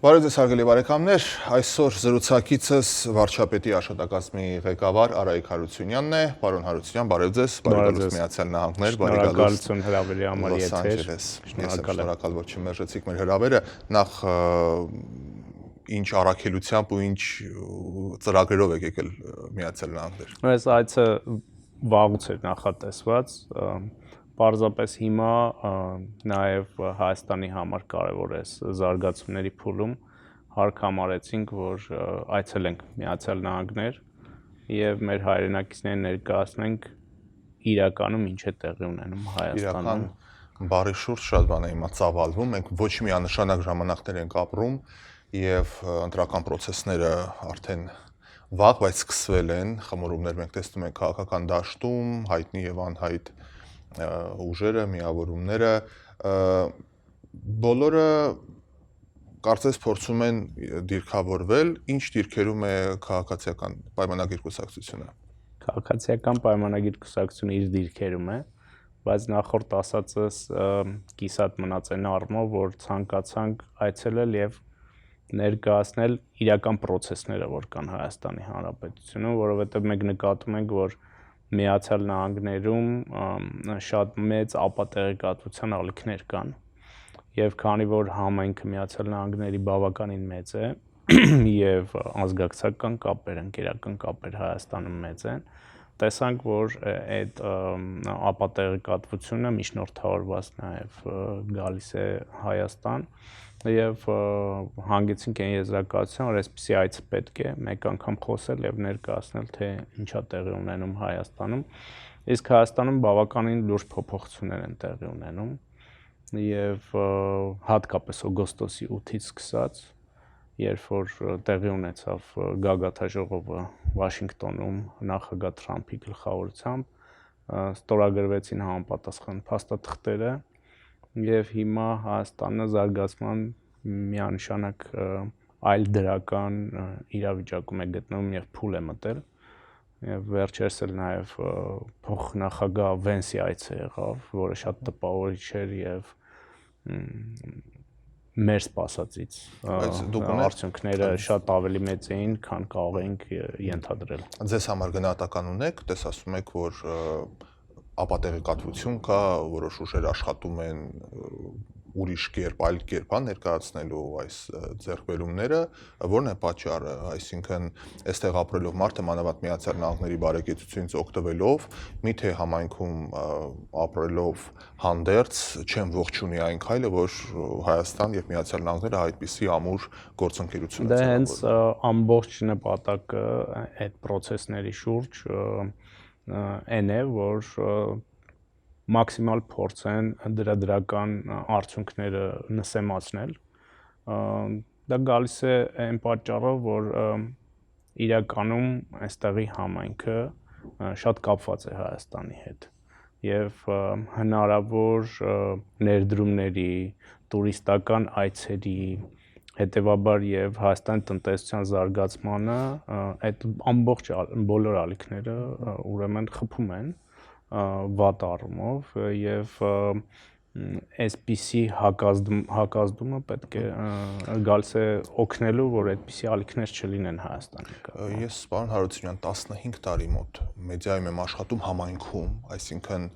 Բարև ձեզ հարգելի բարեկամներ, այսօր զրուցակիցս վարչապետի աշտակազմի ղեկավար Արայիկ Հարությունյանն է, պարոն Հարությունյան, բարև ձեզ, բարի գալուս Միացյալ Նահանգներ, բարի գալուս հրավերի համար եթեր, շնորհակալ որ չմերժեցիք մեր հրավերը, նախ ինչ առաքելությամբ ու ինչ ծրագրերով եք եկել Միացյալ Նահանգներ։ Այս այցը վաղուց էր նախատեսված, պարզապես հիմա նաև Հայաստանի համար կարևոր է զարգացումների փուլում հարկ համարեցինք, որ այցելենք Միացյալ Նահանգներ եւ մեր հայրենակիցներին ներկայացնենք իրականում ինչ է տեղի ունենում Հայաստանում։ Իրական բարի շուրջ շատ բան է հիմա ծավալվում, մենք ոչ միանշանակ ժամանակներ ենք ապրում եւ ընտրական process-ները արդեն վաղ, բայց սկսվել են, խմորումներ մենք տեսնում ենք քաղաքական դաշտում, հայտնի եւ անհայտ ուժերը, միավորումները, բոլորը կարծես փորձում են դիրքավորվել, ինչ դիրքերում է քաղաքացիական պայմանագիր կուսակցությունը։ Քաղաքացիական պայմանագիր կուսակցությունը իր դիրքերում է, բայց նախորդ ասածս կիսատ մնաց այն առումով, որ ցանկացանք այցելել եւ ներկայացնել իրական process-ները, որ կան Հայաստանի Հանրապետությունում, որովհետեւ մենք նկատում ենք, որ Միացյալ Նահանգներում շատ մեծ ապատեղեկատվության ալիքներ կան եւ քանի որ համայնքը Միացյալ Նահանգների բավականին մեծ է եւ ազգակցական կապեր, ընկերական կապեր Հայաստանում մեծ են, տեսանք, որ այդ ապատեղեկատվությունը միջնորդավորված նաեւ գալիս է Հայաստան եւ հանգեցինք այն եզրակացության, որ այսպիսի այց պետք է մեկ անգամ խոսել եւ ներկայացնել, թե ինչա տեղի ունենում Հայաստանում, իսկ Հայաստանում բավականին լուրջ փոփոխություններ են տեղի ունենում եւ հատկապես օգոստոսի 8-ից սկսած, երբ որ տեղի ունեցավ գագաթաժողովը Վաշինգտոնում նախագահ Թրամփի գլխավորությամբ, ստորագրվեցին համապատասխան փաստաթղթերը եւ հիմա Հայաստանը զարգացման միանշանակ այլ դրական իրավիճակում է գտնվում եւ փուլ է մտել եւ վերջերս էլ նաեւ փոխնախագահ Վենսի այցը եղավ, որը շատ տպավորիչ էր եւ մեր սպասածից արդյունքները շատ ավելի մեծ էին, քան կարող էինք ենթադրել։ Ձեզ համար գնահատական ունեք, դες ասում եք, որ ապատեղեկատվություն կա, որոշ ուժեր աշխատում են ուրիշ կերպ, այլ կերպ ներկայացնելու այս ձեռքբերումները, որն է պատճառը, այսինքն այստեղ ապրելով մարդը մանավանդ Միացյալ Նահանգների բարեկեցությունից օգտվելով, միթե համայնքում ապրելով հանդերձ չեն ողջունի այն քայլը, որ Հայաստան եւ Միացյալ Նահանգները այդպիսի ամուր գործընկերություն են։ Դա հենց ամբողջ նպատակը այդ process-ների շուրջ այն է, որ մաքսիմալ փորձեն դրա դրական արդյունքները նսեմացնել։ Դա գալիս է այն պատճառով, որ իրականում այստեղի համայնքը շատ կապված է Հայաստանի հետ եւ հնարավոր ներդրումների, տուրիստական այցերի, հետեւաբար եւ Հայաստանի տնտեսության զարգացմանը այդ ամբողջ բոլոր ալիքները ուրեմն խփում են վատ առումով եւ այսպիսի հակազդումը պետք է գալիս է օգնելու, որ այդպիսի ալիքներ չլինեն Հայաստանի նկատմամբ։ Ես պարոն Հարությունյան 15 տարի մոտ մեդիայում եմ աշխատում համայնքում, այսինքն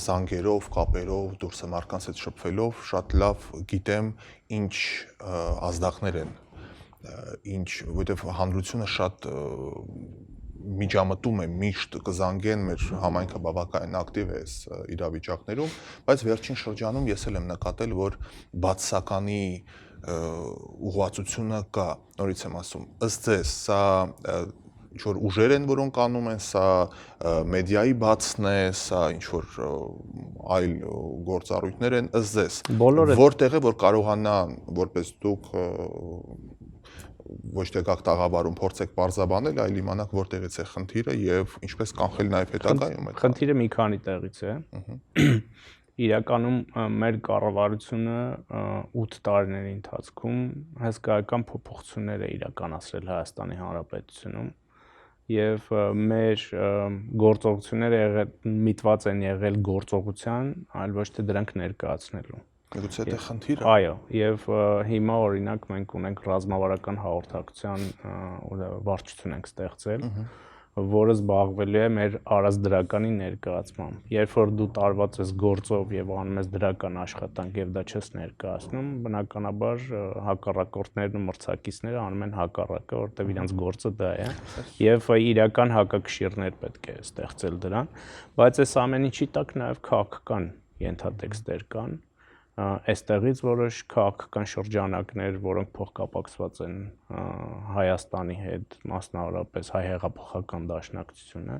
զանգերով, կապերով, դուրսը մարդկանց հետ շփվելով շատ լավ գիտեմ ինչ ազդակներ են, ինչ, որովհետեւ հանրությունը շատ միջամտում է, միշտ կզանգեն, մեր համայնքը բավականին ակտիվ է այս իրավիճակներում, բայց վերջին շրջանում ես էլ եմ նկատել, որ բացասականի ուղղվածությունը կա, նորից եմ ասում, ըստ ձեզ, սա ինչ-որ ուժեր են, որոնք անում են, սա մեդիայի բացն է, սա ինչ-որ այլ գործառույթներ են, ըստ ձեզ, որտեղ է, որ կարողանա, որպես դուք ոչ թե գաք տաղավարում փորձեք պարզաբանել, այլ իմանաք որտեղից է խնդիրը եւ ինչպես կանխել նաեւ հետագայում այդ։ Խնդիրը մի քանի տեղից է։ Իրականում մեր կառավարությունը 8 տարիների ընթացքում հսկայական փոփոխություններ է իրականացրել Հայաստանի Հանրապետությունում եւ մեր գործողությունները միտված են եղել գործողության, այլ ոչ թե դրանք ներկայացնելու։ Միգուցե դա խնդիր է։ Այո, եւ հիմա օրինակ մենք ունենք ռազմավարական հաղորդակցության վարչություն ենք ստեղծել, որը զբաղվելու է մեր առանձդրականի ներկայացմամբ։ Երբ որ դու տարված ես գործով եւ անում ես դրական աշխատանք եւ դա չես ներկայացնում, բնականաբար հակառակորդներն ու մրցակիցները անում են հակառակը, որտեղ իրենց գործը դա է, եւ իրական հակակշիռներ պետք է ստեղծել դրան, բայց այս ամեն ինչի տակ նաեւ քաղաքական ենթատեքստեր կան, այստեղից որոշ քաղաքական շրջանակներ, որոնք փոխկապակցված են Հայաստանի հետ, մասնավորապես հայ հեղափոխական դաշնակցությունը,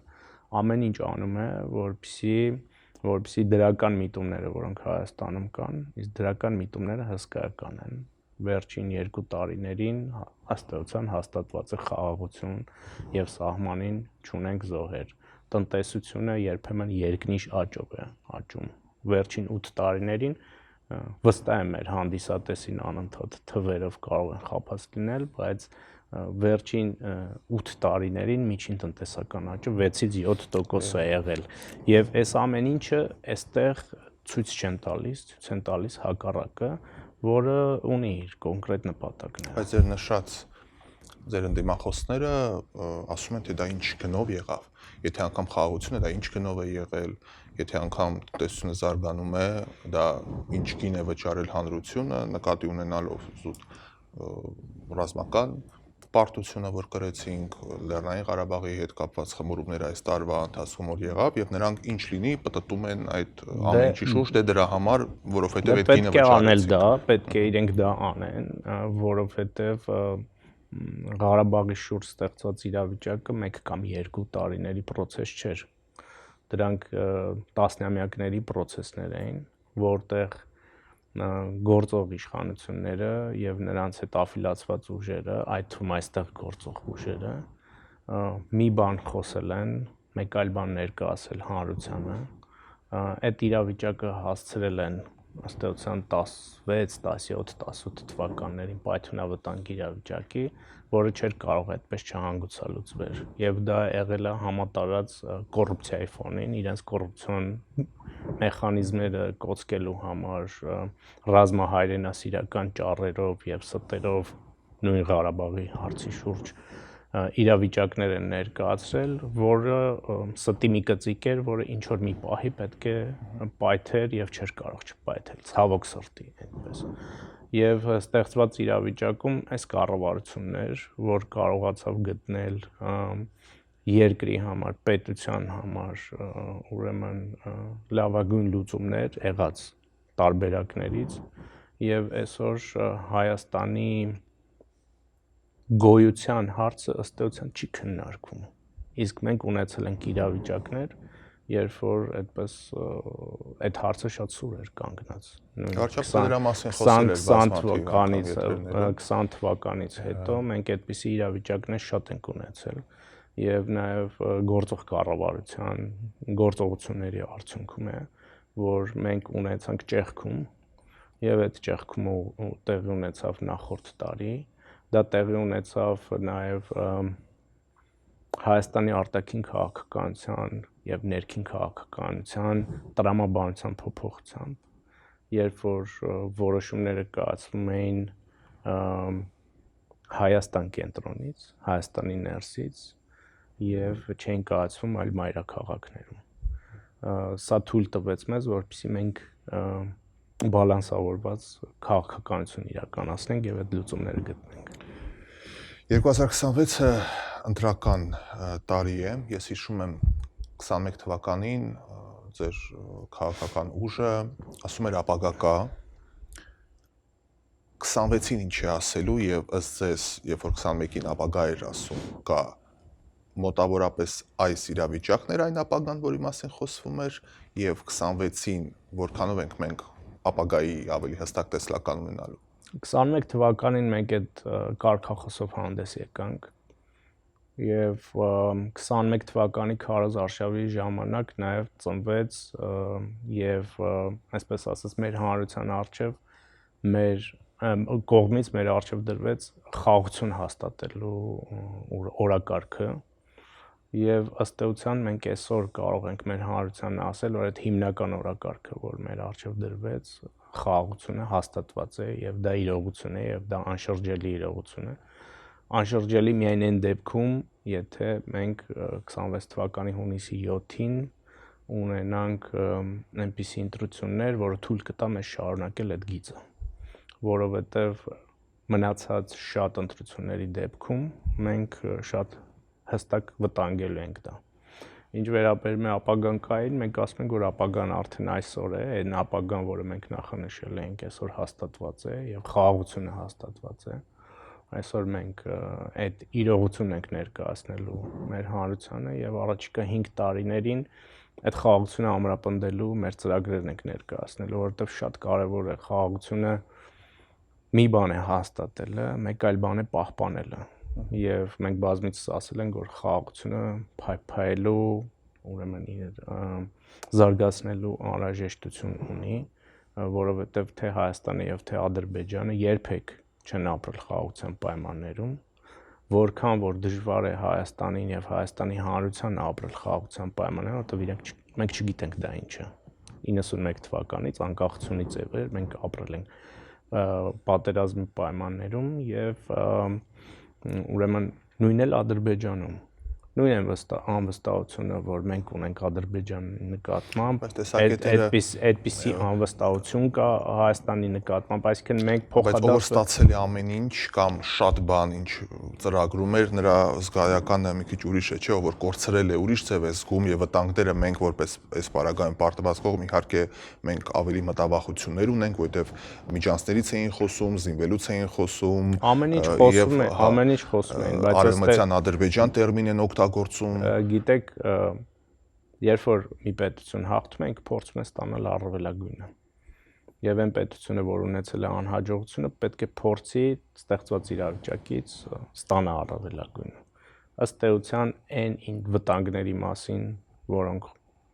ամեն ինչ անում է, որպեսզի դրական միտումները, որոնք Հայաստանում կան, իսկ դրական միտումները հսկայական են։ Վերջին 2 տարիներին ըստ էության հաստատված է խաղաղություն եւ սահմանին չունենք զոհեր։ Տնտեսությունը երբեմն երկնիշ աճով է աճում։ Վերջին 8 տարիներին վստահ եմ մեր հանդիսատեսին անընդհատ թվերով կարող են խափած լինել, բայց վերջին 8 տարիներին միջին տնտեսական աճը 6-ից 7% է եղել։ Եվ այս ամեն ինչը այստեղ ցույց չեն տալիս հակառակը, որը ունի իր կոնկրետ նպատակներ։ Բայց ձեր նշած ձեր ընդդիմախոսները ասում են, թե դա ինչ գնով եղավ։ Եթե անգամ խաղաղությունը դա ինչ գնով է եղել, եթե անգամ տնտեսությունը զարգանում է, դա ինչ գին է վճարել հանրությունը, նկատի ունենալով զուտ ռազմական պարտությունը, որ կրեցինք, Լեռնային Ղարաբաղի հետ կապված խմորումները այս տարվա ընթացքում որ եղավ, եւ նրանք ինչ լինի պտտում են այդ ամեն ինչի շուրջ, դե դրա համար, որովհետեւ այդ գինը վճարեցին։ Պետք է իրենք դա անեն, որովհետեւ Ղարաբաղի շուրջ ստեղծված իրավիճակը 1 կամ 2 տարիների process չէր։ Դրանք տասնամյակների process-ներ էին, որտեղ գործող իշխանությունները եւ նրանց հետ աֆիլացված ուժերը, այդ թվում այստեղ գործող ուժերը, մի բան խոսել են, մեկ այլ բան ներկայացել հանրությանը, այդ իրավիճակը հասցրել են ըստ էության 16, 17, 18 թվականներին պայթյունավտանգ իրավիճակի, որը չէր կարող այդպես չհանգուցալուծվել, եւ դա եղել է համատարած կոռուպցիայի ֆոնին, իրենց կոռուպցիոն մեխանիզմները կոծկելու համար, ռազմահայրենասիրական ճառերով եւ ստերով նույն Ղարաբաղի հարցի շուրջ իրավիճակներ են ներկայացրել, որը ստի մի կծիկ էր, որը ինչ որ մի պահի պետք է պայթեր եւ չէր կարող չպայթել, ցավոք սրտի այդպես։ Եվ ստեղծված իրավիճակում այս կառավարությունն էր, որ կարողացավ գտնել երկրի համար, պետության համար ուրեմն լավագույն լուծումներ եղած տարբերակներից եւ այսօր Հայաստանի գոյության հարցը ըստ էության չի քննարկվում։ Իսկ մենք ունեցել ենք իրավիճակներ, երբ որ այդպես այդ հարցը շատ սուր էր կանգնած։ Կարճապետ դրա մասին խոսել էր բազմաթիվ 20 թվականից հետո մենք այդպիսի իրավիճակներ շատ ենք ունեցել եւ նաեւ գործող կառավարության գործողությունների արդյունքում է, որ մենք ունեցանք ճեղքում եւ այդ ճեղքումը տեղի ունեցավ նախորդ տարի, դա տեղի ունեցավ նաեւ Հայաստանի արտաքին քաղաքականության եւ ներքին քաղաքականության տրամաբանության փոփոխությամբ, երբ որ որոշումները կայացվում էին Հայաստան կենտրոնից, Հայաստանի ներսից եւ չէին կայացվում այլ մայրաքաղաքներում։ Սա թույլ տվեց մեզ, որպեսզի մենք բալանսավորված քաղաքականություն իրականացնենք եւ այդ լուծումները գտնենք։ 2026-ը ընտրական տարի է, ես հիշում եմ 21 թվականին ձեր քաղաքական ուժը ասում էր ապագա կա, 26-ին ինչ է ասելու եւ ըստ ձեզ, երբ որ 21-ին ապագա էր ասում, կա մոտավորապես այս իրավիճակն էր այն ապագան, որի մասին խոսվում էր եւ 26-ին որքանով ենք մենք ապագայի ավելի հստակ տեսլական ունենալու։ 21 թվականին մենք այդ կարգախոսով հանդես եկանք եւ 21 թվականի քարոզարշավի ժամանակ նաեւ ծնվեց եւ այսպես ասած մեր հանրության արչեւ մեր կողմից մեր արչեւ դրվեց խաղաղություն հաստատելու օրակարգը եւ ըստ էության մենք այսօր կարող ենք մեր հանրությանն ասել, որ այդ հիմնական օրակարգը, որ մեր արչեւ դրվեց, խաղաղությունը հաստատված է եւ դա իրողություն է եւ դա անշրջելի իրողություն է։ Անշրջելի միայն այն դեպքում, եթե մենք 26 թվականի հունիսի 7-ին ունենանք այնպիսի ընտրություններ, որը թույլ կտա մեզ շարունակել այդ գիծը, որովհետեւ մնացած շատ ընտրությունների դեպքում մենք շատ հստակ վտանգելու ենք դա։ Ինչ վերաբերում է ապագան կային, մենք ասում ենք, որ ապագան արդեն այսօր է, այն ապագան, որը մենք նախանշել ենք, այսօր հաստատված է եւ խաղաղությունը հաստատված է։ Այսօր մենք այդ իրողությունն ենք ներկայացնելու մեր հանրությանը եւ առաջիկա 5 տարիներին այդ խաղաղությունը ամրապնդելու մեր ծրագրերն ենք ներկայացնելու, որովհետեւ շատ կարեւոր է խաղաղությունը մի բան է հաստատելը, մեկ այլ բան է պահպանելը։ Եվ մենք բազմիցս ասել ենք, որ խաղաղությունը փայփայելու, ուրեմն իր զարգացնելու անհրաժեշտություն ունի, որովհետև թե Հայաստանը եւ թե Ադրբեջանը երբեք չեն ապրել խաղաղության պայմաններում, որքան որ դժվար է Հայաստանին եւ Հայաստանի հանրությանն ապրել խաղաղության պայմաններում, որովհետև մենք չգիտենք դա ինչ է։ 91 թվականից անկախությունից ի վեր մենք ապրել ենք պատերազմի պայմաններում եւ ուրեմն նույնն էլ Ադրբեջանում նույն անվստահությունը, որ մենք ունենք Ադրբեջանի նկատմամբ, այդպիսի անվստահություն կա Հայաստանի նկատմամբ, այսինքն մենք փոխադարձ ով ստացել է ամեն ինչ կամ շատ բան, ինչ ծրագրում էր, նրա զգայականը մի քիչ ուրիշ է, չէ՞, որ կորցրել է, ուրիշ ձև է զգում եւ վտանգները մենք որպես այս պարագայում պարտված կողմ իհարկե մենք ավելի մտավախություններ ունենք, որովհետեւ միջանցներից էին խոսում, զինվելուց էին խոսում, ամեն ինչ խոսում է, ամեն ինչ խոսում են, բայց արևմտյան Ադրբեջան տերմին են օգտագործում։ Գիտեք, երբ որ մի պետություն հաղթում ենք, փորձում են ստանալ առավելագույնը։ Եվ այն պետությունը, որ ունեցել է անհաջողությունը, պետք է փորձի ստեղծված իրավիճակից ստանա առավելագույնը։ Ըստ էության այն վտանգների մասին, որոնք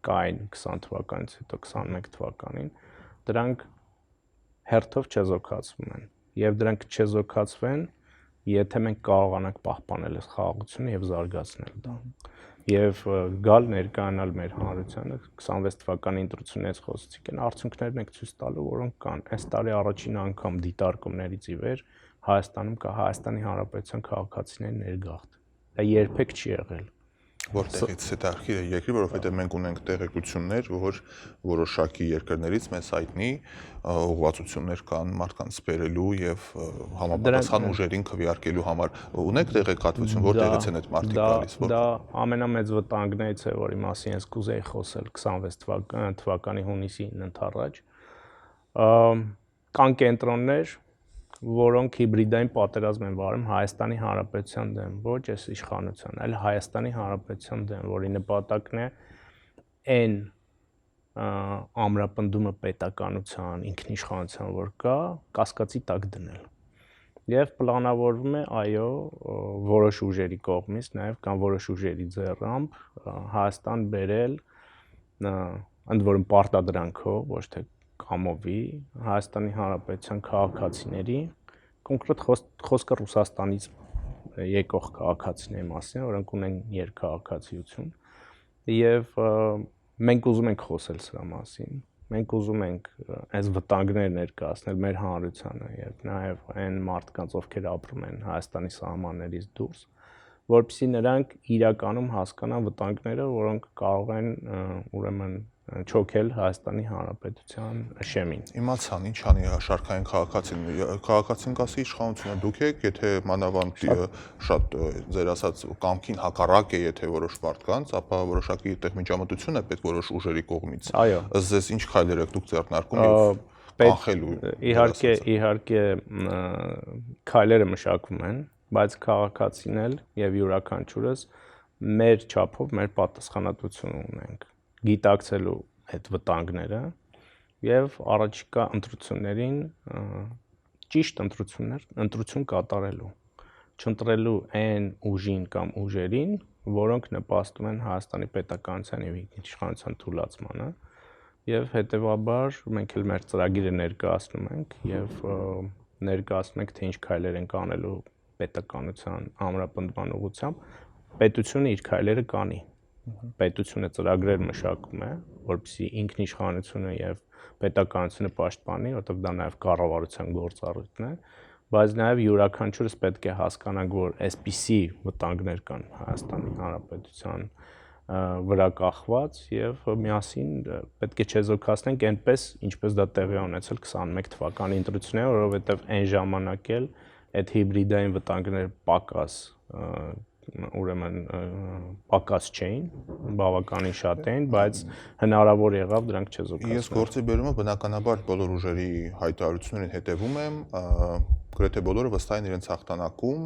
կային 20 թվականից հետո 21 թվականին, դրանք հերթով չեզոքացվում են։ Եվ դրանք չեզոքացվեն, եթե մենք կարողանանք պահպանել այս խաղաղությունը եւ զարգացնել դա։ Եվ գալ ներկայանալ մեր հանրությանը 26 թվականի ընտրություններից խոսեցիք, այն արդյունքներն ենք ցույց տալու, որոնք կան։ Այս տարի առաջին անգամ դիտարկումներից ի վեր Հայաստանում կա Հայաստանի Հանրապետության քաղաքացիների ներգաղթ։ Դա երբեք չի եղել։ Որտեղից է դարքի երկրի, որովհետև մենք ունենք տեղեկություններ, որ որոշակի երկրներից մեզ հայտնի ուղղվածություններ կան մարդկանց սպերելու եւ համապատասխան ուժերին քվեարկելու համար։ Ունեք տեղեկատվություն, որտեղից են այդ մարդիկ գալիս։ Դա ամենամեծ վտանգներից է, որի մասին ես կուզեի խոսել 26 թվականի հունիսին ընթառաջ։ Կան կենտրոններ, որոնք հիբրիդային պատերազմ են վարում Հայաստանի Հանրապետության դեմ, ոչ այս իշխանության, այլ Հայաստանի Հանրապետության դեմ, որի նպատակն է այն ամրապնդումը պետականության, ինքնիշխանության, որ կա, կասկածի տակ դնել։ Եվ պլանավորվում է, այո, որոշ ուժերի կողմից, նաև կան որոշ ուժերի ձեռամբ Հայաստան բերել, ընդ որում պարտադրանքով, ոչ թե կամովի Հայաստանի Հանրապետության քաղաքացիների, կոնկրետ խոսքը Ռուսաստանից եկող քաղաքացիների մասին, որոնք ունեն երկքաղաքացիություն, եւ մենք ուզում ենք խոսել սրա մասին։ Մենք ուզում ենք այս վտանգները ներկայացնել մեր հանրությանը եւ նաեւ այն մարդկանց, ովքեր ապրում են Հայաստանի սահմաններից դուրս, որպեսզի նրանք իրականում հասկանան վտանգները, որոնք կարող են ուրեմն չոքել Հայաստանի Հանրապետության շեմին։ Իմացան, ինչ անի շարքային քաղաքացին կասի իշխանությունը դուք եք, եթե մանավանդ շատ ձեր ասած կամքին հակառակ է, եթե որոշ մարդկանց, ապա որոշակի այդտեղ միջամտություն է պետք որոշ ուժերի կողմից։ Այո։ Ըստ ձեզ ինչ քայլեր եք դուք ձեռնարկում եւ կանխելու։ Իհարկե քայլերը մշակվում են, բայց քաղաքացին էլ եւ յուրաքանչյուրս մեր չափով մեր պատասխանատվություն ունենք գիտակցելու այդ վտանգները եւ առաջիկա ընտրություններին ճիշտ ընտրություն կատարելու, չընտրելու այն ուժին կամ ուժերին, որոնք նպաստում են Հայաստանի պետականության եւ ինքնիշխանության թուլացմանը եւ հետեւաբար մենք էլ մեր ծրագիրը ներկայացնում ենք եւ ներկայացնում ենք թե ինչ քայլեր ենք անելու պետականության ամրապնդման ուղղությամբ, պետությունը իր քայլերը կանի։ պետությունը ծրագրեր մշակում է, որպեսզի ինքնիշխանությունը եւ պետականությունը պաշտպանի, որտեղ դա նաեւ կառավարության գործառույթն է, բայց նաեւ յուրաքանչյուրս պետք է հասկանանք, որ այսպիսի վտանգներ կան Հայաստանի Հանրապետության վրա կախված եւ միասին պետք է չեզոքացնենք այնպես, ինչպես դա տեղի ունեցել 21 թվականի ընտրությունները, որովհետեւ այն ժամանակ էլ այդ հիբրիդային վտանգներ պակաս չէին, բավականին շատ էին, բայց հնարավոր եղավ դրանք չեզոքացնել։ Ես գործի բերումը բնականաբար բոլոր ուժերի հայտարարություններին հետևում եմ, գրեթե բոլորը վստահ են իրենց հաղթանակում,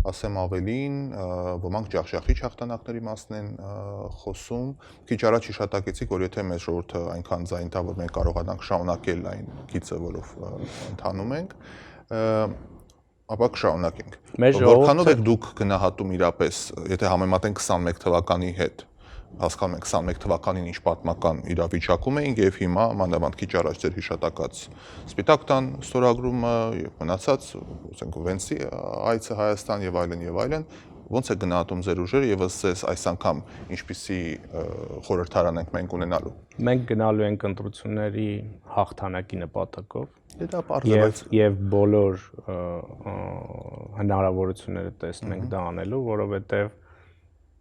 ասեմ ավելին, ոմանք ջախջախիչ հաղթանակների մասն են խոսում։ Քիչ առաջ հիշատակեցիք, որ եթե մեր ժողովուրդը այնքան ձայն տա, որ մենք կարողանանք շարունակել այն գիծը, որով ընթանում ենք, ապա կշարունակենք։ Որքանով եք դուք գնահատում իրապես, եթե համեմատենք 21 թվականի հետ, հասկանում ենք 21 թվականին ինչ պատմական իրավիճակում էինք եւ հիմա մանավանդ քիչ առաջ ձեր հիշատակած Սպիտակ տան ստորագրումը եւ մնացած, ասենք Վենսի այցը Հայաստան եւ այլն, ո՞նց է գնահատում ձեր ուժերը եւ ըստ այս անգամ ինչպիսի խորհրդարան ենք մենք ունենալու։ Մենք գնալու ենք ընտրությունների հաղթանակի նպատակով Դա պարզ է, եւ բոլոր հնարավորությունները տեսնենք դա անելու, որովհետեւ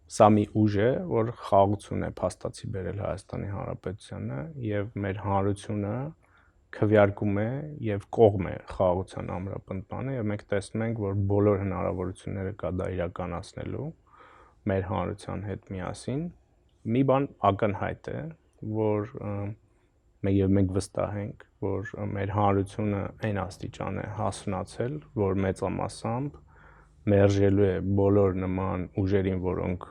սա մի ուժ է, որ խաղաղություն է փաստացի բերել Հայաստանի Հանրապետությանը եւ մեր հանրությունը քվեարկում է եւ կողմ է խաղաղության ամրապնդմանը եւ մենք տեսնում ենք, որ բոլոր հնարավորությունները կա դա իրականացնելու մեր հանրության հետ միասին։ Մի բան ակնհայտ է, որ մենք վստահ ենք, որ մեր հանրությունը այն աստիճան է հասունացել, որ մեծամասամբ մերժելու է բոլոր նման ուժերին, որոնք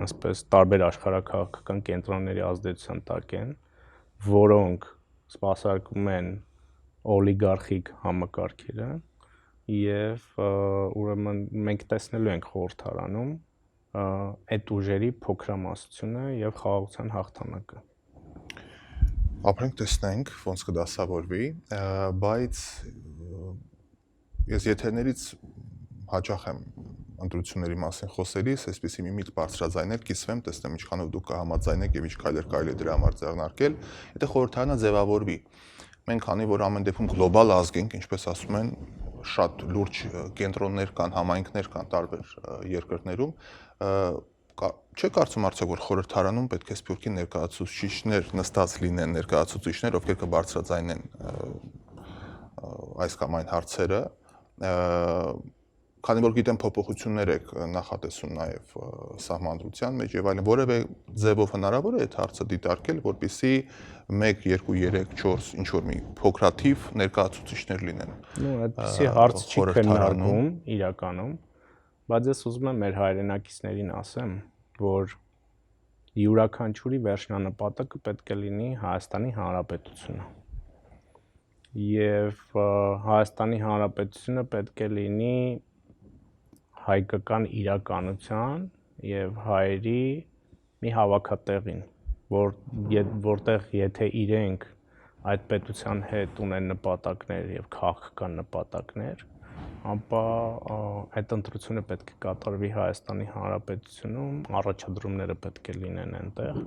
ասես տարբեր աշխարհաքաղաքական կենտրոնների ազդեցության տակ են, որոնք սպասարկում են օլիգարխիկ համակարգերը եւ ուրեմն մենք տեսնելու ենք խորհրդարանում այդ ուժերի փոքրամասնությունը եւ խաղաղության հաղթանակը։ Ապրենք տեսնենք, ոնց կդասավորվի, բայց ես եթերներից հաճախ եմ ընտրությունների մասին խոսելիս, այսպեսի մի միտք բարձրաձայնել, կիսվեմ, տեսնեմ ինչքանով դուք կհամաձայնեք եւ ինչ քայլեր կարելի է դրա համար ձեռնարկել, եթե խորհրդարանը ձևավորվի։ Մենք քանի որ ամեն դեպքում գլոբալ ազգ ենք, ինչպես ասում են, շատ լուրջ կենտրոններ կան, համայնքներ կան տարբեր երկրներում, չէ՞ կարծում արդյոք որ խորհրդարանում պետք է սփյուռքի ներկայացուցիչներ նստած լինեն, ներկայացուցիչներ, ովքեր կբարձրաձայնեն այս կամ այն հարցերը, քանի որ գիտեմ փոփոխություններ եք նախատեսում նաև սահմանադրության մեջ եւ այլն, որևէ ձևով հնարավոր է այդ հարցը դիտարկել, որպեսզի 1, 2, 3, 4 ինչ որ մի փոքրաթիվ ներկայացուցիչներ լինեն։ Այդպեսի հարց չի քննարկվում իրականում, բայց ես ուզում եմ մեր հայրենակիցներին ասեմ, որ յուրաքանչյուրի վերջնանպատակը պետք է լինի Հայաստանի Հանրապետությունը։ Եվ Հայաստանի Հանրապետությունը պետք է լինի հայկական իրականության եւ հայերի մի հավաքատեղին, որտեղ եթե իրենք այդ պետության հետ ունեն նպատակներ եւ քաղաքական նպատակներ, ապա այդ ընտրությունը պետք է կատարվի Հայաստանի Հանրապետությունում, առաջադրումները պետք է լինեն այնտեղ,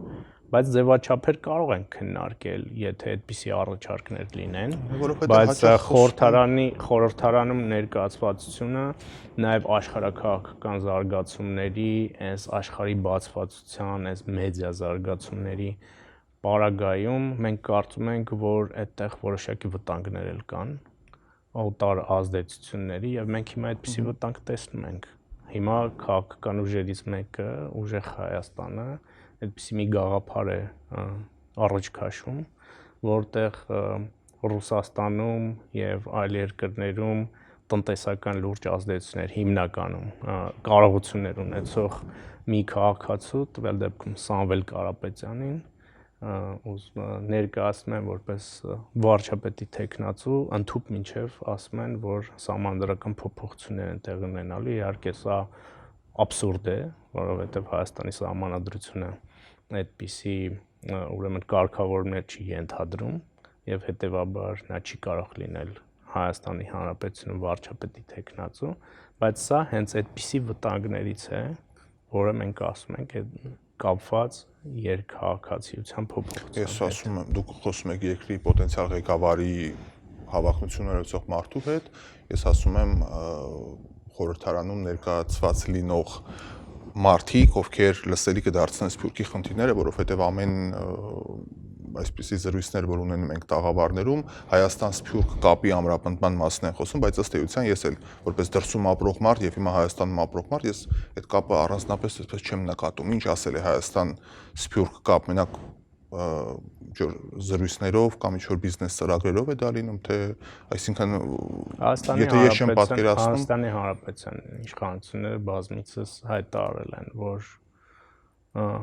բայց ձևաչափեր կարող են քննարկել, եթե այդպիսի առաջարկներ լինեն, բայց խորհրդարանում ներկայացվածությունը նաև աշխարհաքաղաքական զարգացումների, այս աշխարհի բացվածության, այս մեդիա զարգացումների պարագայում մենք կարծում ենք, որ այդտեղ որոշակի վտանգներ էլ կան, օտար ազդեցությունների եւ մենք հիմա այդպիսի վտանգ տեսնում ենք։ Հիմա քաղաքական ուժերից մեկը, Ուժեղ Հայաստանը, այդպիսի մի գաղափար է առաջ քաշում, որտեղ Ռուսաստանում եւ այլ երկրներում տնտեսական լուրջ ազդեցություններ հիմնականում կարողություններ ունեցող մի քաղաքացու, տվյալ դեպքում Սամվել Կարապետյանին, ներկայացնում են որպես վարչապետի տեխնացու, ընդհուպ մինչև ասում են, որ սահմանադրական փոփոխություններ են տեղի ունենալու, իհարկե սա աբսուրդ է, որովհետև Հայաստանի սահմանադրությունը այդպիսի ուրեմն կարգավորումներ չի ենթադրում եւ հետեւաբար նա չի կարող լինել Հայաստանի Հանրապետությունում վարչապետի տեխնացու, բայց սա հենց այդպիսի վտանգներից է, որը մենք ասում ենք կապված երկհաղաքացիության փոփոխության։ Ես ասում եմ, դուք խոսում եք երկրի պոտենցիալ ղեկավարի հավակնություն ունեցող մարդու հետ, ես ասում եմ խորհրդարանում ներկայացված լինող մարդիկ, ովքեր լսելի կդարձնեն Սփյուռքի խնդիրները, որովհետև ամեն այսպիսի զրույցներ, որ ունենում ենք տաղավարներում, Հայաստան-Սփյուռք կապի ամրապնդման մասն են խոսում, բայց ըստ էության ես էլ որպես դրսում ապրող մարդ եւ հիմա Հայաստանում ապրող մարդ, ես այդ կապը առանձնապես այսպես չեմ նկատում։ Ինչ ասել է Հայաստան-Սփյուռք կապ, մենակ զրույցներով կամ ինչ-որ բիզնես ծրագրերով է դա լինում, թե այսինքն եթե ես չեմ պատկերացնում Հայաստանի Հանրապետության իշխանությունները բազմիցս հայտարարել են, որ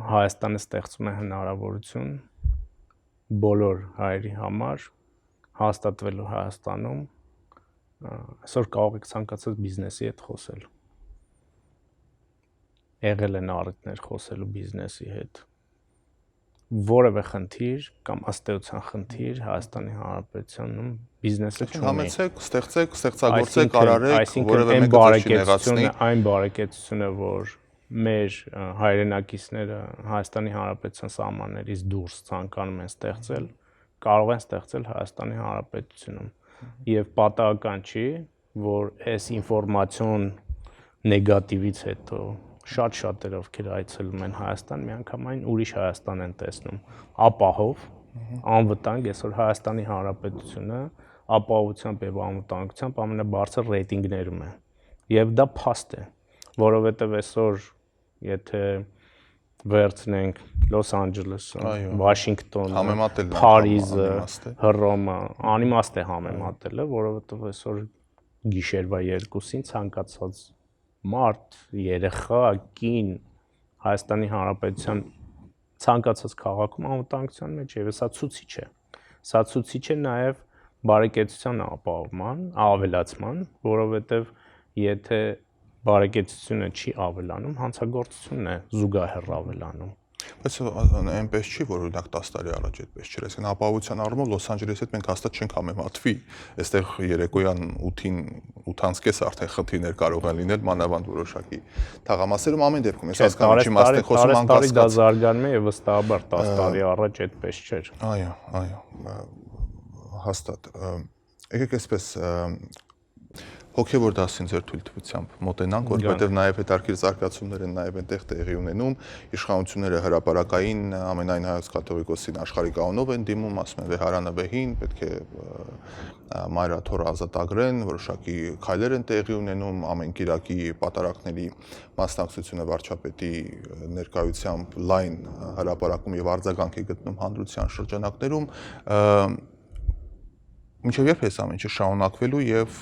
Հայաստանը ստեղծում է հնարավորություն բոլոր հայերի համար հաստատվելու Հայաստանում, այսօր կարող եք ցանկացած բիզնեսի հետ խոսել։ Եղել են առիթներ խոսելու բիզնեսի հետ։ Որևէ խնդիր կամ ըստ էության խնդիր Հայաստանի Հանրապետությունում բիզնեսը չունի։ Համեցեք, ստեղծեք, ստեղծագործեք, արարեք, որևէ մեկը չի նեղացնի։ Այն բարեկեցությունը, որ մեր հայրենակիցները Հայաստանի Հանրապետության սահմաններից դուրս ցանկանում են ստեղծել, կարող են ստեղծել Հայաստանի Հանրապետությունում։ Եվ պատահական չի, որ այս ինֆորմացիոն նեգատիվից հետո շատ-շատեր ովքեր այցելում են Հայաստան, միանգամայն ուրիշ Հայաստան են տեսնում, ապահով, անվտանգ, այսօր Հայաստանի Հանրապետությունը ապահովությամբ եւ անվտանգությամբ ամենաբարձր ռեյտինգներում է։ Եվ դա փաստ է, որովհետեւ այսօր եթե վերցնենք Լոս Անջելեսը, Վաշինգտոնը, Փարիզը, Հռոմը, անիմաստ է համեմատելը, որովհետեւ այսօր գիշերվա 2-ին ցանկացած մարդ, երեխա, կին Հայաստանի Հանրապետության ցանկացած քաղաքում անվտանգության մեջ է, սա ցուցիչ է։ Սա ցուցիչ է նաև բարեկեցության ապահովման, ավելացման, որովհետև եթե բարեկեցությունը չի ավելանում, հանցագործությունն է զուգահեռ ավելանում։ Բայց այնպես չի, որ օրինակ 10 տարի առաջ այդպես չէր, այսինքն ապահովության առումով Լոս Անջելեսի հետ մենք հաստատ չենք համեմատվի։ Այստեղ երեկոյան 8-ին 8:30 արդեն խնդիրներ կարող են լինել, մանավանդ որոշակի թաղամասերում ամեն դեպքում ես հասկանում եմ, իմաստ է խոսում անկասկած։ Դա զարգանում է եւ վստահաբար 10 տարի առաջ այդպես չէր։ Այո, հաստատ։ Եկեք այսպես հոգևոր դասին ձեր թույլտվությամբ մոտենանք, որովհետև նաև հետարքիր զարգացումներ են նաև այնտեղ տեղի ունենում, իշխանությունները հրապարակային ամենայն հայոց կաթողիկոսին աշխարհի կանոնով են դիմում, ասում են վեհարանը վեհին, պետք է մայրաթորը ազատագրեն, որոշակի քայլեր են տեղի ունենում, ամեն կիրակի պատարակների մասնակցությունը վարչապետի ներկայությամբ լայն հրապարակում եւ արձագանք է գտնում հանրության շրջանակներում, մինչև երբ է այս ամեն ինչը շարունակվելու եւ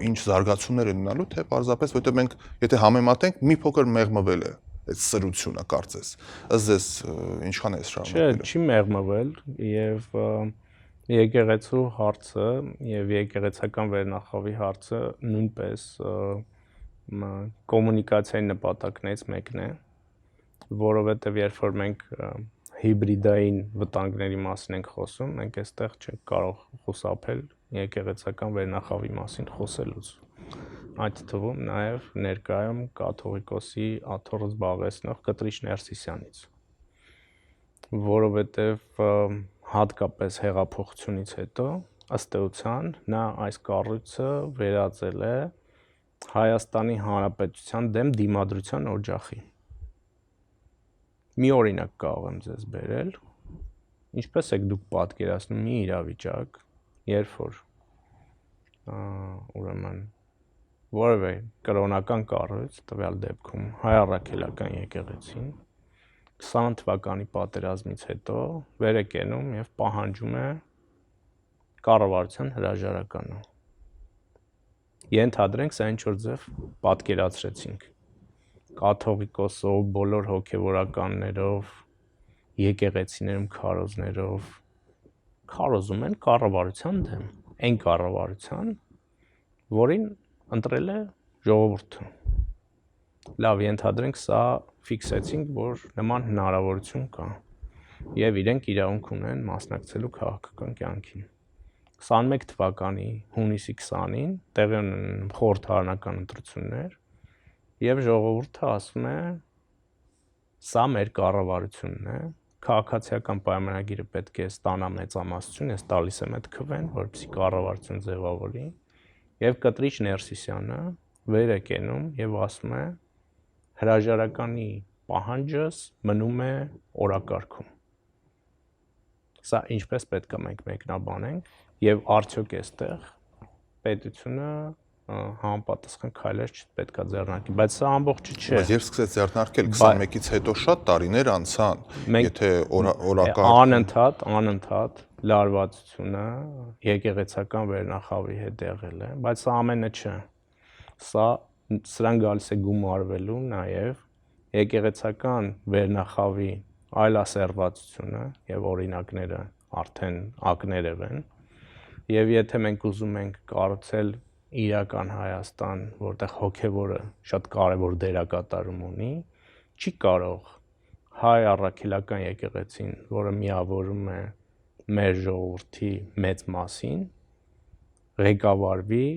ինչ զարգացումներ են ունենալու, թե պարզապես որտեղ մենք եթե համեմատենք մի փոքր մեղմվել է այդ սրությունը կարծես։ Ըստ ձեզ ինչքան է շարունակվելու։ Չի մեղմվել եւ եկեղեցու հարցը եւ եկեղեցական վերնախավի հարցը նույնպես կոմունիկացիայի նպատակներից մեկն է, որովհետեւ երբ որ մենք հիբրիդային վտանգների մասին ենք խոսում, մենք այստեղ չենք կարող խուսափել եկեղեցական վերնախավի մասին խոսելուց։ Այդ թվում նաև ներկայում կաթողիկոսի աթոռը զբաղեցնող Կտրիչ Ներսիսյանից, որովհետև հատկապես հեղափոխությունից հետո ըստ էության նա այս կառույցը վերածել է Հայաստանի Հանրապետության դեմ դիմադրության օջախի։ Մի օրինակ կարող եմ ձեզ բերել, ինչպես եք դուք պատկերացնում մի իրավիճակ, երբ որ ուրեմն որևէ կրոնական կառույց, տվյալ դեպքում Հայ Առաքելական եկեղեցին 20 թվականի պատերազմից հետո վեր է կենում եւ պահանջում է կառավարության հրաժարականը։ Ենթադրենք սա ինչ որ ձև պատկերացրեցինք։ Կաթողիկոսով, բոլոր հոգևորականներով, եկեղեցիներում քարոզներով քարոզում են կառավարության դեմ, այն կառավարության, որին ընտրել է ժողովուրդը։ Լավ, ենթադրենք սա ֆիքսեցինք, որ նման հնարավորություն կա եւ իրենք իրավունք ունեն մասնակցելու քաղաքական կյանքին։ 21 թվականի հունիսի 20-ին տեղի ունեն խորհրդարանական ընտրություններ եւ ժողովուրդը ասում է Սա մեր կառավարությունն է, քաղաքացիական պայմանագիրը պետք է ստանա մեծամասնություն, ես տալիս եմ այդ քվեն, որպեսզի կառավարություն ձևավորի, եւ կտրիչ Ներսիսյանը վեր է կենում եւ ասում է հրաժարականի պահանջս մնում է օրակարգում։ Սա ինչպես պետք է մենք մեկնաբանենք եւ արդյոք այստեղ պետությունը համապատասխան քայլեր չպետք է ձեռնարկի, բայց սա ամբողջը չէ։ Բայց երբ սկսեց ձեռնարկել 21-ից հետո շատ տարիներ անցան, եթե անընդհատ լարվածությունը եկեղեցական վերնախավի հետ եղել է, բայց սա ամենը չէ։ Սրան գալիս է գումարվելու նաև եկեղեցական վերնախավի այլասերվածությունը եւ օրինակները արդեն ակներև են։ Եվ եթե մենք ուզում ենք կառուցել իրական Հայաստան, որտեղ հոգևորը շատ կարևոր դերակատարում ունի, չի կարող հայ առաքելական եկեղեցին, որը միավորում է մեր ժողովրդի մեծ մասին, ղեկավարվի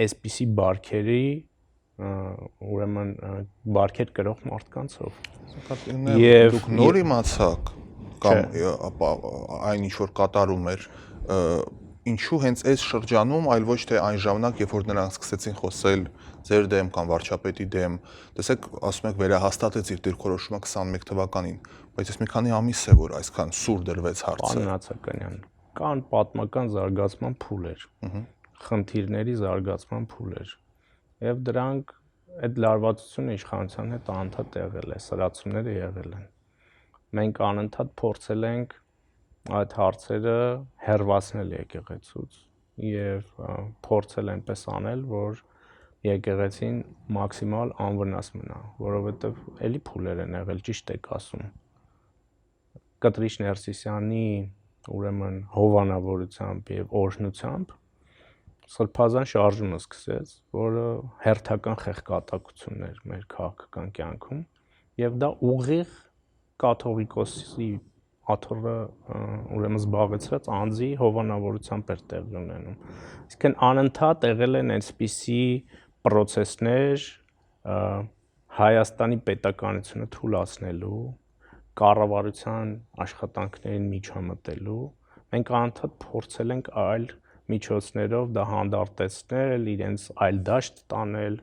այսպիսի բարքերի, ուրեմն բարքեր կրող մարդկանցով։ Եվ դուք նոր իմացաք կամ այն ինչ որ կատարում էր, ինչու հենց այս շրջանում, այլ ոչ թե այն ժամանակ, երբ որ նրանք սկսեցին խոսել ձեր դեմ կամ վարչապետի դեմ, տեսեք, ասում եք վերահաստատեց իր դիրքորոշումը 21 թվականին, բայց այս մի քանի ամիս է, որ այսքան սուր դրվեց հարցը։ Պարոն Նացականյան, կան պատմական զարգացման փուլեր, խնդիրների զարգացման փուլեր, եւ դրանք այդ լարվածությունը իշխանության հետ անընդհատ եղել է, սրացումները եղել են։ Մենք անընդհատ փորձել ենք այդ հարցերը հեռացնել եկեղեցուց եւ փորձել այնպես անել, որ եկեղեցին մաքսիմալ անվնաս մնա, որովհետեւ էլի փուլեր են եղել, ճիշտ եք ասում։ Կտրիչ Ներսիսյանի ուրեմն հովանավորությամբ եւ օրհնությամբ սրբազան շարժումը սկսեց, որը հերթական խեղկատակություն էր մեր քաղաքական կյանքում եւ դա ուղիղ կաթողիկոսի աթոռը ուրեմն զբաղեցրած անձի հովանավորությամբ էր տեղի ունենում։ Այսինքն անընդհատ եղել են այսպիսի պրոցեսներ Հայաստանի պետականությունը թուլացնելու, կառավարության աշխատանքներին միջամտելու։ Մենք անընդհատ փորձել ենք այլ միջոցներով դա հանդարտեցնել, իրենց այլ դաշտ տանել,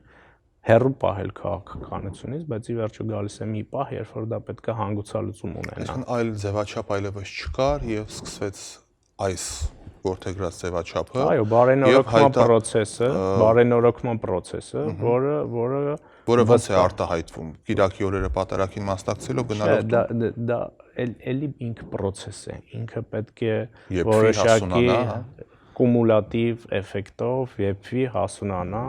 հեռու պահել քաղաքականությունից, բայց ի վերջո գալիս է մի պահ, երբ որ դա պետք է հանգուցալուծում ունենա։ Այսինքն այլ ձևաչափ այլևս չկար եւ սկսվեց այս որդեգրած ձևաչափը։ Այո, բարենորոգման process-ը, որը ոնց է արտահայտվում։ Կիրակի օրերը պատարագին մասնակցելով գնալով դա էլի ինքը process է, ինքը պետք է որոշակի կումուլատիվ էֆեկտով եփվի, հասունանա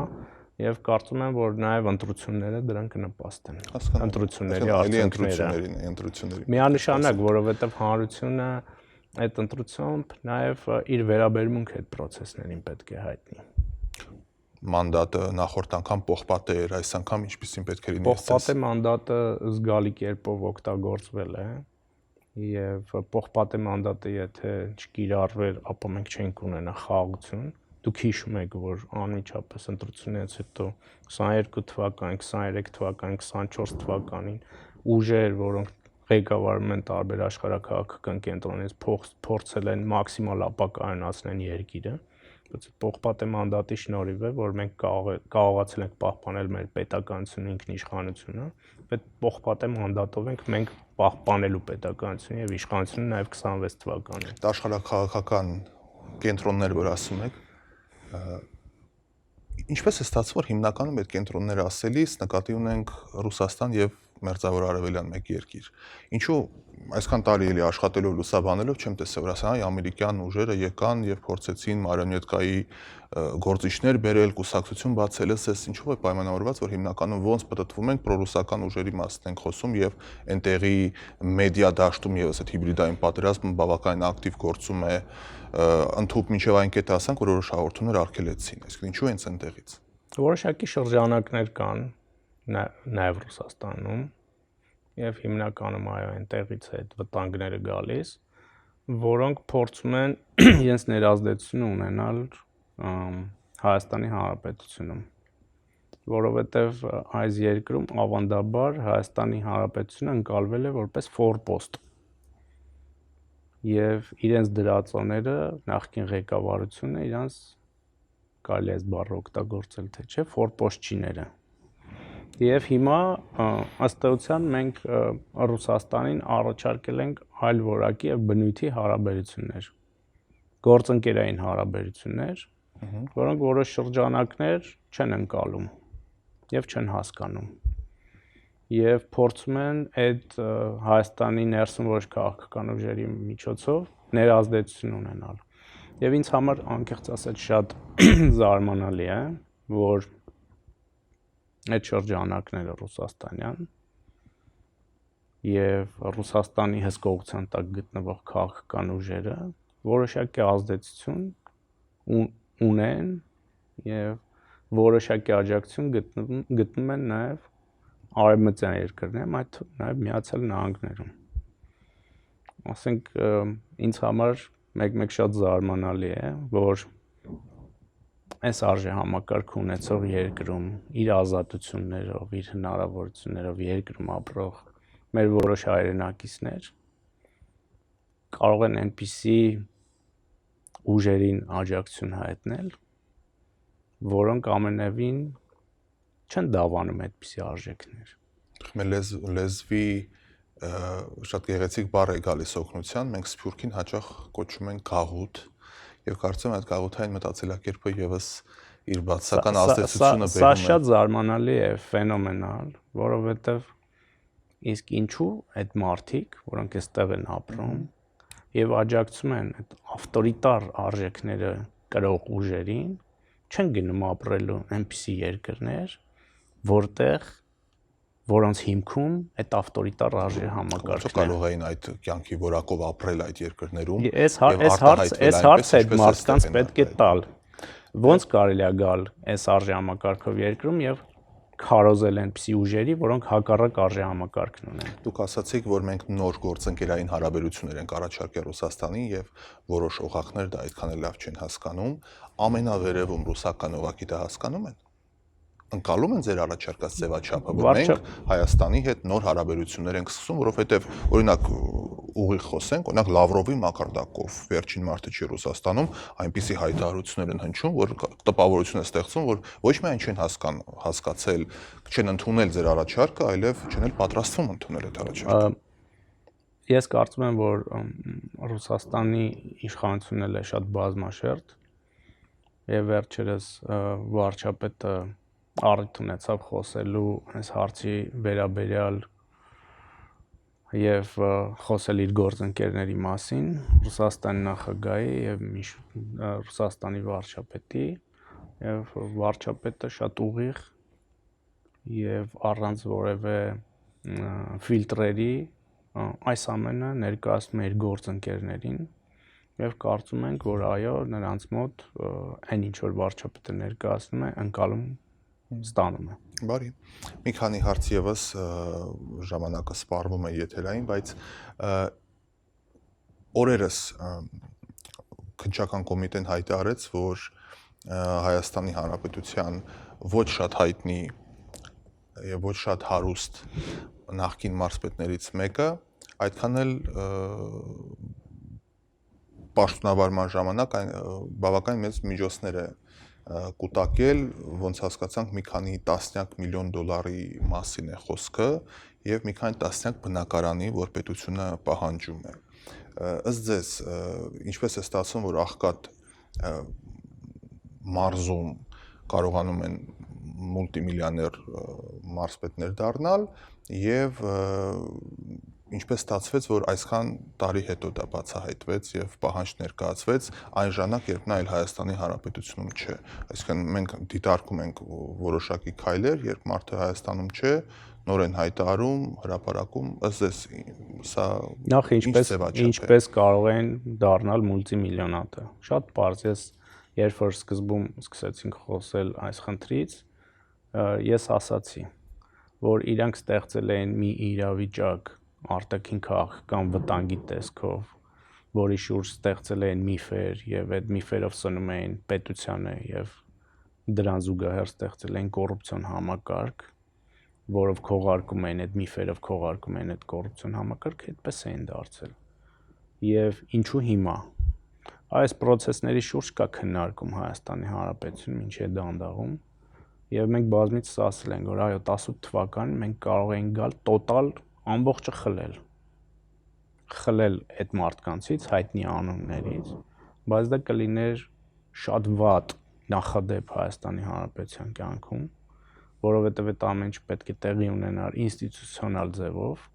եւ կարծում եմ, որ նաեւ ընտրությունները դրան կնպաստեն։ Ընտրությունների արդյունքները։ Միանշանակ, որովհետեւ հանրությունը այդ ընտրությամբ նաեւ իր վերաբերմունքը այդ process-ներին պետք է հայտնի։ Մանդատը նախորդ անգամ պողպատե էր, այս անգամ ինչպեսին պետք է լինի։ Պողպատե մանդատը զգալի կերպով օգտագործվել է եւ պողպատե մանդատը եթե չկիրառվեր, ապա մենք չենք ունենա խաղաղություն։ Դուք հիշում եք, որ անմիջապես ընտրություններից հետո 22 թվականին, 23 թվականին, 24 թվականին ուժեր, որոնք ղեկավարում են տարբեր աշխարհակաղակական կենտրոններից, փորձել են մաքսիմալ ապակայունացնել երկիրը, բայց պողպատե մանդատի շնորհիվ է, որ մենք կարողացել ենք պահպանել մեր պետականությունը, ինքնիշխանությունը, այդ պողպատե մանդատով ենք մենք պահպանելու պետականությունը եւ իշխանությունը նաեւ 26 թվականին։ Աշխարհակաղակական կենտրոններ, որ ասում եք, ինչպես է ստացվում, որ հիմնականում այդ կենտրոնները ասելիս նկատի ունենք Ռուսաստան եւ Մերձավոր Արևելյան մեկ երկիր։ Ինչու այսքան տարի էլի աշխատելով լուսաբանելով չեմ տեսել, որ ասեն, այ ամերիկյան ուժերը եկան եւ փորձեցին մարիոնետկայի գործիչներ բերել, կուսակցություն բացել, էս ինչու է պայմանավորված, որ հիմնականում ոնց պատտվում ենք պրոռուսական ուժերի մասն ենք խոսում եւ այնտեղի մեդիա դաշտում եւս այդ հիբրիդային պատերազմը բավականին ակտիվ գործում է, ընդհանուր մինչեւ այն կետը ասանք, որ որոշ հաղորդումներ արգելեցին, այսինքն ինչու են այնտեղից։ Որոշակի շրջանակներ կան նաեւ Ռուսաստանում եւ հիմնականում այո այնտեղից է այդ վտանգները գալիս, որոնք փորձում են իրենց ներազդեցությունը ունենալ Հայաստանի Հանրապետությունում։ որովհետև այս երկրում ավանդաբար Հայաստանի Հանրապետությունը ընկալվել է որպես ֆորպոստ։ Եվ իրենց դրածոները նախկին ղեկավարությունը իրանց կարելի է այս բառը օգտագործել թե չէ, ֆորպոստչիները։ Եվ հիմա ըստ էության մենք Ռուսաստանին առաջարկել ենք այլ որակի եւ բնույթի հարաբերություններ, գործընկերային հարաբերություններ, որոնք որոշ շրջանակներ չեն ընկալում եւ չեն հասկանում։ Եվ փորձում են այդ Հայաստանի ներսում որոշ քաղաքական ուժերի միջոցով ներազդեցություն ունենալ։ Եվ ինձ համար անկեղծ ասած շատ զարմանալի է, որ այդ շրջանակները ռուսաստանյան եւ Ռուսաստանի հսկողության տակ գտնվող քաղաքական ուժերը որոշակի ազդեցություն ունեն եւ որոշակի աջակցություն գտնում են նաեւ արևմտյան երկրներում, այդ թվում նաեւ Միացյալ Նահանգներում։ Ասենք ինձ համար մեկ շատ զարմանալի է, որ այս արժե համակարգ ունեցող երկրում իր ազատություններով, իր հնարավորություններով երկրում ապրող մեր որոշ հայրենակիցներ կարող են այնպիսի ուժերին աջակցություն հայտնել, որոնք ամենևին չեն դավանում այդպիսի արժեքներ։ Մեր լեզվի շատ գեղեցիկ բառ է գալիս օգնության, մենք Սփյուռքին հաճախ կոչում ենք գաղութ, եւ կարծում եմ այդ գաղութային մտածելակերպը եւս իր բացասական ազդեցությունը բերում է։ Սա շատ զարմանալի է, ֆենոմենալ, որովհետեւ իսկ ինչու այդ մարդիկ, որոնք այստեղ են ապրում եւ աջակցում են այդ ավտորիտար արժեքները կրող ուժերին, չեն գնում ապրելու այնպիսի երկրներ, որոնց հիմքում այդ ավտորիտար արժե համակարգն է։ Կարող էին այդ կյանքի որակով ապրել այդ երկրներում։ Այս հարցը այդ մարդկանց պետք է տալ։ Ոնց կարելի է գալ այս արժե համակարգով երկրում եւ քարոզել այնպիսի ուժերի, որոնք հակառակ արժե համակարգն ունեն։ Դուք ասացիք, որ մենք նոր գործընկերային հարաբերություններ ենք առաջարկել Ռուսաստանին եւ որոշ օղակներ դա այդքան էլ լավ չեն հասկանում։ Ամենավերևում ռուսական օղակի դա հասկանում են։ Ընկալում են ձեր առաջարկած ձևաչափը, որ մենք Հայաստանի հետ նոր հարաբերություններ ենք սկսում, որովհետև օրինակ ուղիղ խոսենք, օրինակ Լավրովի մակարդակով վերջին մարտի չի Ռուսաստանում այնպիսի հայտարարություններ են հնչում, որ տպավորություն է ստեղծում, որ ոչ միայն չեն հասկացել, չեն ընդունել ձեր առաջարկը, այլև չեն էլ պատրաստվում ընդունել այդ առաջարկը։ Ես կարծում եմ, որ Ռուսաստանի իշխանությունն էլ է շատ բազմաշերտ եւ վերջերս վարչապետը առիթ ունեցավ խոսելու այս հարցի վերաբերյալ եւ խոսել իր գործընկերների մասին, Ռուսաստանի նախագահի եւ Ռուսաստանի վարչապետի եւ վարչապետը շատ ուղիղ եւ առանց որևէ ֆիլտրերի այս ամենը ներկայացնում է իր գործընկերներին եւ կարծում ենք, որ այո, նրանց մոտ այն ինչ որ վարչապետը ներկայացնում է, ընկալում ստանում է։ Բարի։ Մի քանի հարց եւս ժամանակը սպառվում է եթերային, բայց օրերս քննչական կոմիտեն հայտարարեց, որ Հայաստանի Հանրապետության ոչ շատ հայտնի եւ ոչ շատ հարուստ նախկին մարզպետներից մեկը այդքան էլ պաշտոնավարման ժամանակ բավական մեծ միջոցներ է կուտակել, ոնց հասկացանք մի քանի տասնյակ միլիոն դոլարի մասին է խոսքը եւ մի քանի տասնյակ բնակարանի, որ պետությունը պահանջում է։ Ըստ ձեզ, ինչպես է ստացվում, որ աղքատ մարզում կարողանում են մուլտիմիլիոներ մարզպետներ դառնալ եւ ինչպես ստացվեց, որ այսքան տարի հետո դա բացահայտվեց եւ պահանջ ներկայացվեց այն ժամանակ, երբ նա այլ Հայաստանի Հանրապետությունում չէ։ Այսինքն մենք դիտարկում ենք որոշակի քայլեր, երբ մարդը Հայաստանում չէ, նոր են հայտարարում, հրապարակում, ըստ ձեզ սա նախ ինչպես կարող են դառնալ մուլտիմիլիոնատը։ Շատ պարզ, երբ որ սկզբում սկսեցինք խոսել այս խնդրից, ես ասացի, որ իրանք ստեղծել են մի իրավիճակ արտաքին քաղաքական վտանգի տեսքով, որի շուրջ ստեղծել են միֆեր եւ այդ միֆերով սնում էին պետությանը եւ դրան զուգահեռ ստեղծել են կոռուպցիոն համակարգ, որով քողարկում էին այդ միֆերով քողարկում էին այդ կոռուպցիոն համակարգը, այդպես էին դարձել։ Եվ ինչու հիմա այս process-ների շուրջ կա քննարկում Հայաստանի Հանրապետությունում, ինչի է դանդաղում, եւ մենք բազմիցս ասել ենք, որ այո 18 թվականին մենք կարող ենք գալ տոտալ ամբողջը խլել այդ մարդկանցից, հայտնի անուններից, բայց դա կլիներ շատ վատ նախադեպ Հայաստանի Հանրապետության կյանքում, որովհետև այդ ամեն ինչ պետք է տեղի ունենար ինստիտուցիոնալ ձևով,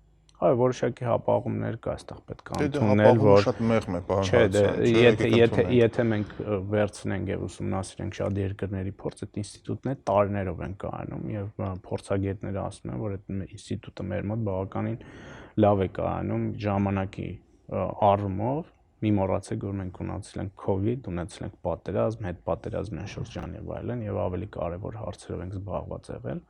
այո, որոշակի հապաղումներ կա, այստեղ պետք է ընդունել, որ շատ մեղմ է, պարոն Չէ, եթե մենք վերցնենք եւ ուսումնասիրենք շատ երկրների փորձ, այդ ինստիտուտները տարիներով են կայանում եւ փորձագետները ասում են, որ այդ ինստիտուտը մեր մոտ բավականին լավ է կայանում ժամանակի առումով։ Մի մոռացեք, որ մենք ունեցել ենք COVID, ունեցել ենք պատերազմ, հետպատերազմյան շրջան եւ այլն, եւ ավելի կարեւոր հարցերով ենք զբաղված եղել,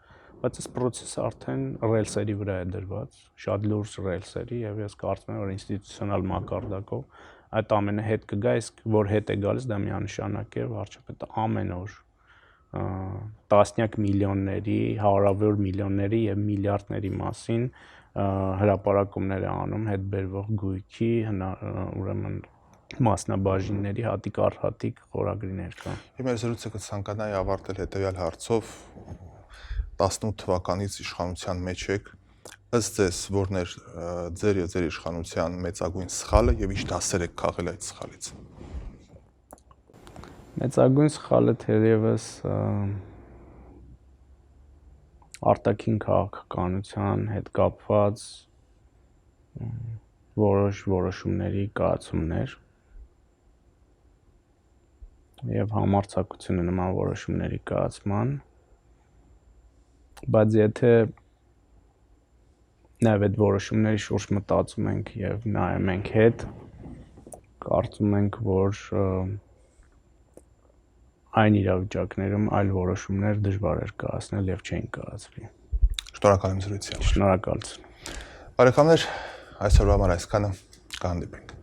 բայց այս process-ը արդեն ռելսերի վրա է դրված, շատ լուրջ ռելսերի, եւ ես կարծում եմ, որ ինստիտուցիոնալ մակարդակով այդ ամենը հետ կգա, իսկ որ հետ է գալիս, դա միանշանակ է, վարչապետը ամեն օր տասնյակ միլիոնների, հարյուրավոր միլիոնների եւ միլիարդների մասին հրապարակումներ է անում հետ բերվող գույքի, ուրեմն մասնաբաժինների հատիկ առ հատիկ խորագրիներ կան։ Հիմա զրույցը կցանկանայի ավարտել հետեւյալ հարցով 18 թվականից իշխանության մեջ եք, ըստ ձեզ որն էր ձեր եւ ձեր իշխանության մեծագույն սխալը եւ ինչ դասեր եք քաղել այդ սխալից։ Մեծագույն սխալը թերևս արտաքին քաղաքականության հետ կապված որոշ որոշումների կայացումներ եւ համարձակությունը նման որոշումների կայացման, բայց եթե նաեւ այդ որոշումների շուրջ մտածում ենք եւ նայում ենք հետ, կարծում ենք, որ այն իրավիճակներում այլ որոշումներ դժվար էր կայացնել եւ չէին կայացվի։ Շնորհակալ եմ զրույցի համար։ Շնորհակալություն։ Բարեկամներ, այսօրվա համար այսքանը, կհանդիպենք։